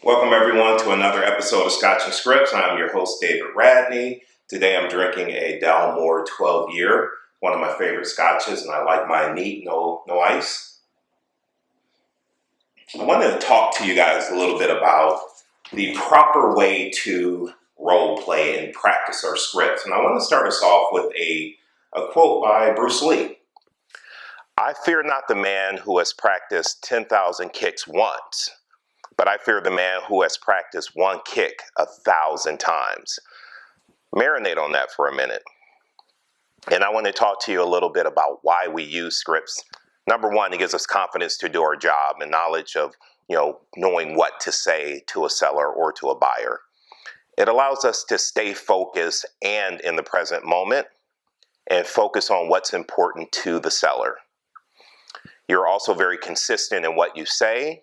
Welcome, everyone, to another episode of Scotch and Scripts. I'm your host, David Radney. Today I'm drinking a Dalmore 12 year, one of my favorite scotches, and I like mine neat, no ice. I wanted to talk to you guys a little bit about the proper way to role play and practice our scripts. And I want to start us off with a quote by Bruce Lee. I fear not the man who has practiced 10,000 kicks once, but I fear the man who has practiced one kick 1,000 times. Marinate on that for a minute. And I want to talk to you a little bit about why we use scripts. Number one, it gives us confidence to do our job and knowledge of, knowing what to say to a seller or to a buyer. It allows us to stay focused and in the present moment and focus on what's important to the seller. You're also very consistent in what you say,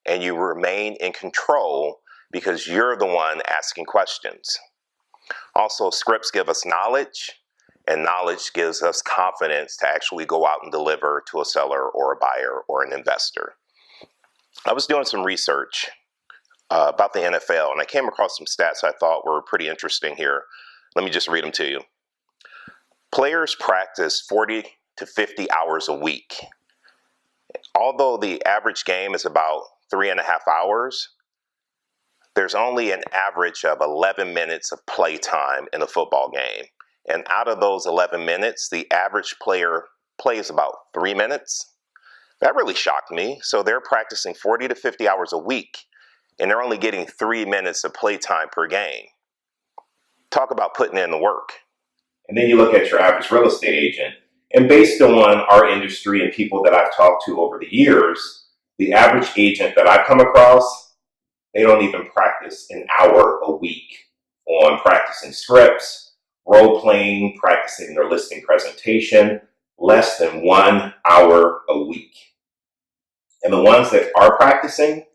and you remain in control because you're the one asking questions. Also, scripts give us knowledge, and knowledge gives us confidence to actually go out and deliver to a seller or a buyer or an investor. I was doing some research about the NFL, and I came across some stats I thought were pretty interesting here. Let me just read them to you. Players practice 40 to 50 hours a week. Although the average game is about 3.5 hours, there's only an average of 11 minutes of play time in a football game. And out of those 11 minutes, the average player plays about 3 minutes. That really shocked me. So they're practicing 40 to 50 hours a week, and they're only getting 3 minutes of play time per game. Talk about putting in the work. And then you look at your average real estate agent, and based on our industry and people that I've talked to over the years, the average agent that I've come across, they don't even practice an hour a week on practicing scripts, role playing, practicing their listing presentation, less than 1 hour a week. And the ones that are practicing,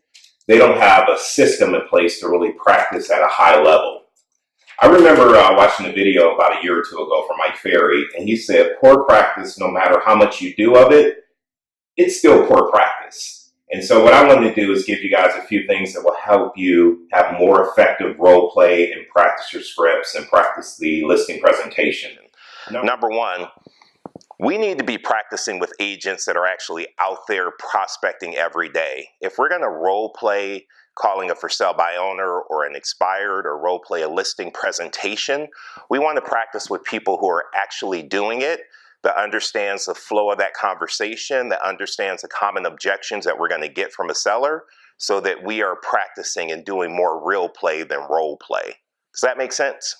they don't have a system in place to really practice at a high level. I remember watching a video about a year or two ago from Mike Ferry, and he said, poor practice, no matter how much you do of it, it's still poor practice. And so what I wanted to do is give you guys a few things that will help you have more effective role play and practice your scripts and practice the listing presentation. Number one, we need to be practicing with agents that are actually out there prospecting every day. If we're going to role play calling a for sale by owner or an expired or role play a listing presentation, we want to practice with people who are actually doing it, that understands the flow of that conversation, that understands the common objections that we're going to get from a seller, so that we are practicing and doing more real play than role play. Does that make sense?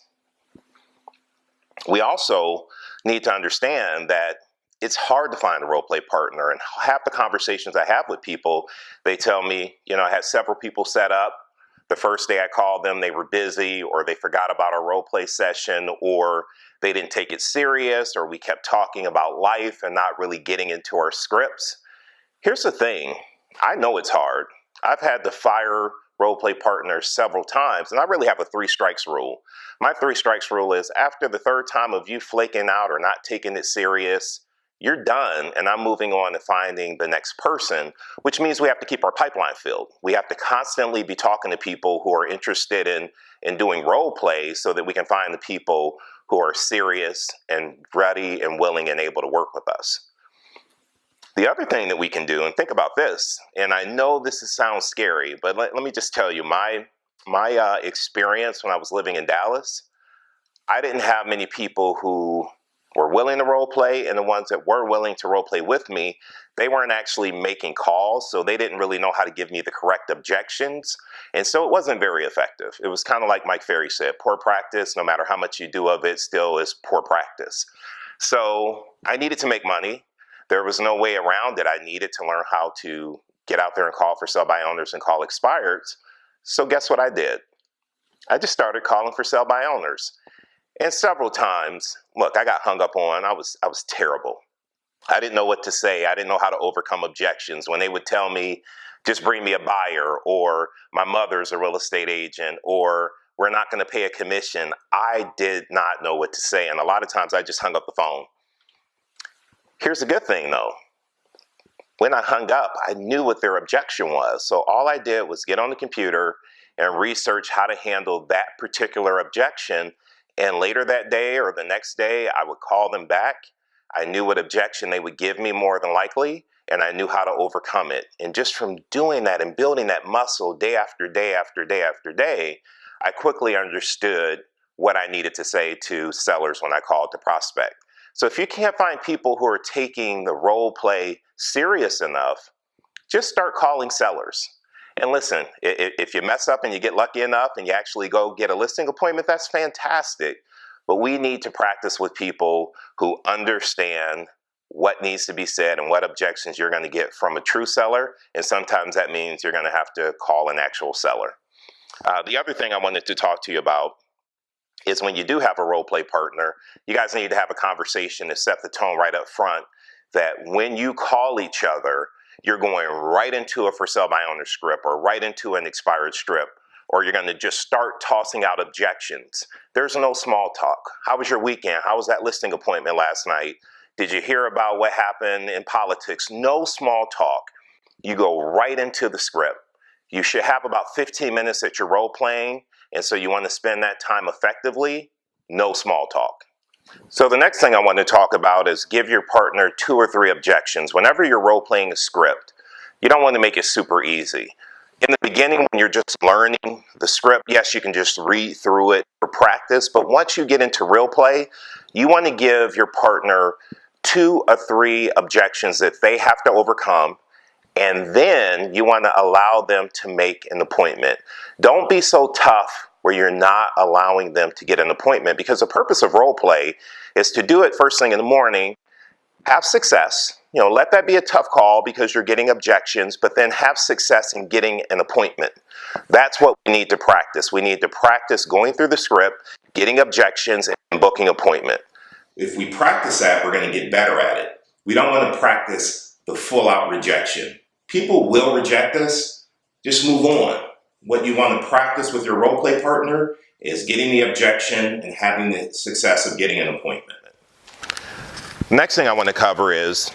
We also need to understand that it's hard to find a role play partner, and half the conversations I have with people, they tell me, I had several people set up. The first day I called them, they were busy, or they forgot about our role play session, or they didn't take it serious, or we kept talking about life and not really getting into our scripts. Here's the thing. I know it's hard. I've had to fire role play partners several times, and I really have a 3 strikes rule. My 3 strikes rule is after the third time of you flaking out or not taking it serious, you're done, and I'm moving on to finding the next person, which means we have to keep our pipeline filled. We have to constantly be talking to people who are interested in doing role play so that we can find the people who are serious and ready and willing and able to work with us. The other thing that we can do, and think about this, and I know this sounds scary, but let me just tell you, my experience when I was living in Dallas, I didn't have many people who were willing to role play, and the ones that were willing to role play with me, they weren't actually making calls, so they didn't really know how to give me the correct objections, and so it wasn't very effective. It was kind of like Mike Ferry said, poor practice, no matter how much you do of it, still is poor practice. So I needed to make money. There was no way around it. I needed to learn how to get out there and call for sale by owners and call expireds. So guess what I did? I just started calling for sale by owners. And several times, look, I got hung up on. I was terrible. I didn't know what to say. I didn't know how to overcome objections. When they would tell me, just bring me a buyer, or my mother's a real estate agent, or we're not going to pay a commission, I did not know what to say. And a lot of times I just hung up the phone. Here's the good thing, though. When I hung up, I knew what their objection was. So all I did was get on the computer and research how to handle that particular objection. And later that day or the next day, I would call them back. I knew what objection they would give me more than likely, and I knew how to overcome it. And just from doing that and building that muscle day after day after day after day, I quickly understood what I needed to say to sellers when I called to prospect. So if you can't find people who are taking the role play serious enough, just start calling sellers. And listen, if you mess up and you get lucky enough and you actually go get a listing appointment, that's fantastic. But we need to practice with people who understand what needs to be said and what objections you're going to get from a true seller. And sometimes that means you're going to have to call an actual seller. The other thing I wanted to talk to you about is when you do have a role play partner, you guys need to have a conversation to set the tone right up front that when you call each other, you're going right into a for sale by owner script or right into an expired strip, or you're going to just start tossing out objections. There's no small talk. How was your weekend? How was that listing appointment last night? Did you hear about what happened in politics? No small talk. You go right into the script. You should have about 15 minutes that you're role playing, and so you want to spend that time effectively. No small talk. So the next thing I want to talk about is give your partner 2 or 3 objections. Whenever you're role playing a script, you don't want to make it super easy. In the beginning, when you're just learning the script, yes, you can just read through it for practice, but once you get into real play, you want to give your partner 2 or 3 objections that they have to overcome, and then you want to allow them to make an appointment. Don't be so tough where you're not allowing them to get an appointment, because the purpose of role play is to do it first thing in the morning, have success. Let that be a tough call because you're getting objections, but then have success in getting an appointment. That's what we need to practice. We need to practice going through the script, getting objections, and booking appointment. If we practice that, we're going to get better at it. We don't want to practice the full out rejection. People will reject us. Just move on. What you want to practice with your role play partner is getting the objection and having the success of getting an appointment. Next thing I want to cover is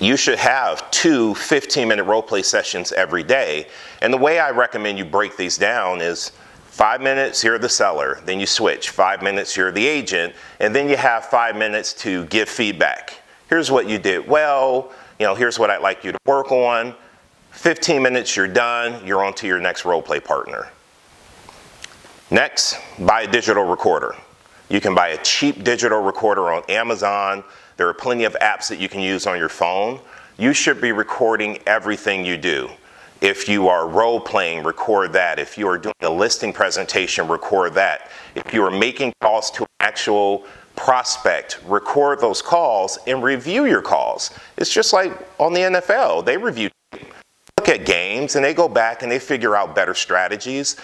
you should have 2 15-minute role play sessions every day. And the way I recommend you break these down is 5 minutes, you're the seller, then you switch. 5 minutes, you're the agent, and then you have 5 minutes to give feedback. Here's what you did well, here's what I'd like you to work on. 15 minutes, you're done, you're on to your next role play partner. Next, buy a digital recorder. You can buy a cheap digital recorder on Amazon. There are plenty of apps that you can use on your phone. You should be recording everything you do. If you are role playing, record that. If you are doing a listing presentation, record that. If you are making calls to an actual prospect, record those calls and review your calls. It's just like on the NFL. They review, look at games, and they go back and they figure out better strategies.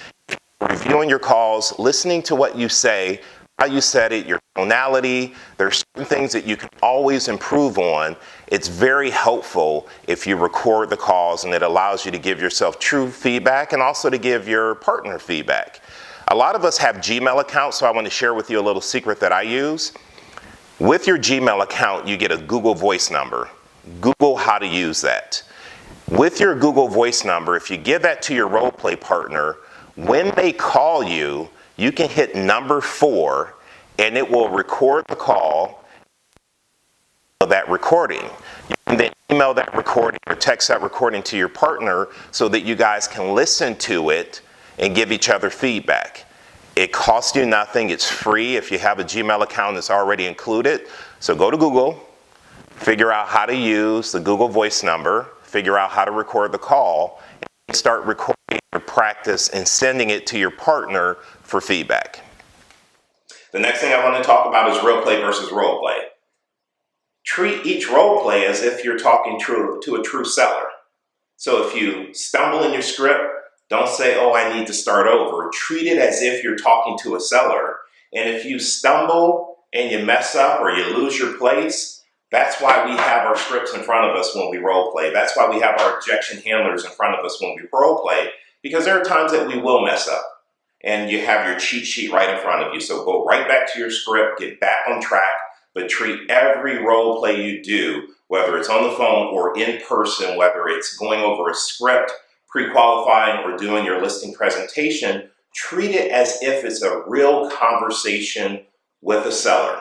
Reviewing your calls, listening to what you say, how you said it, your tonality. There's certain things that you can always improve on. It's very helpful if you record the calls, and it allows you to give yourself true feedback and also to give your partner feedback. A lot of us have Gmail accounts, so I want to share with you a little secret that I use. With your Gmail account, you get a Google Voice number. Google how to use that. With your Google Voice number, if you give that to your role play partner, when they call you, you can hit number 4 and it will record the call, that recording. You can then email that recording or text that recording to your partner so that you guys can listen to it and give each other feedback. It costs you nothing. It's free if you have a Gmail account that's already included. So go to Google, figure out how to use the Google Voice number, figure out how to record the call, and start recording your practice and sending it to your partner for feedback. The next thing I want to talk about is role play versus role play. Treat each role play as if you're talking to a true seller. So if you stumble in your script, don't say, oh, I need to start over. Treat it as if you're talking to a seller. And if you stumble and you mess up or you lose your place, that's why we have our scripts in front of us when we role play. That's why we have our objection handlers in front of us when we role play, because there are times that we will mess up. And you have your cheat sheet right in front of you. So go right back to your script, get back on track, but treat every role play you do whether it's on the phone or in person, whether it's going over a script, pre-qualifying, or doing your listing presentation, treat it as if it's a real conversation with a seller.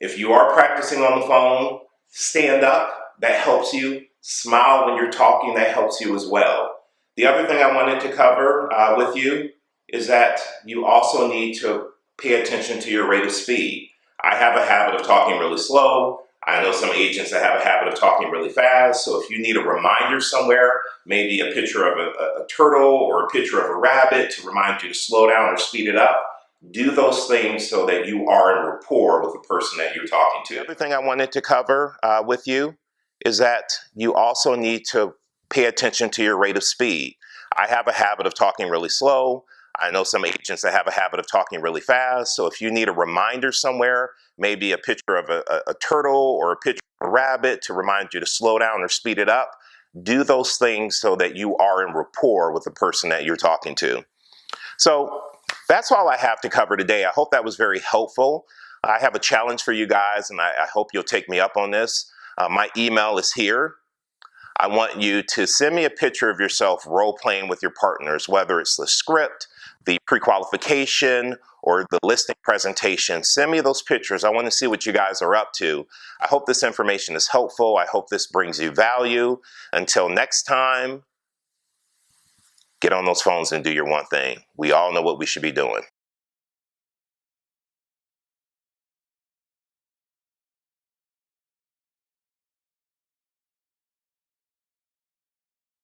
If you are practicing on the phone, stand up, that helps you. Smile when you're talking, that helps you as well. The other thing I wanted to cover with you is that you also need to pay attention to your rate of speed. I have a habit of talking really slow. I know some agents that have a habit of talking really fast. So if you need a reminder somewhere, maybe a picture of a turtle or a picture of a rabbit to remind you to slow down or speed it up, do those things so that you are in rapport with the person that you're talking to. The other thing I wanted to cover with you is that you also need to pay attention to your rate of speed. I have a habit of talking really slow. I know some agents that have a habit of talking really fast. So if you need a reminder somewhere, maybe a picture of a turtle or a picture of a rabbit to remind you to slow down or speed it up, do those things so that you are in rapport with the person that you're talking to. So that's all I have to cover today. I hope that was very helpful. I have a challenge for you guys, and I hope you'll take me up on this. My email is here. I want you to send me a picture of yourself role-playing with your partners, whether it's the script, the pre-qualification, or the listing presentation. Send me those pictures. I want to see what you guys are up to. I hope this information is helpful. I hope this brings you value. Until next time, get on those phones and do your one thing. We all know what we should be doing.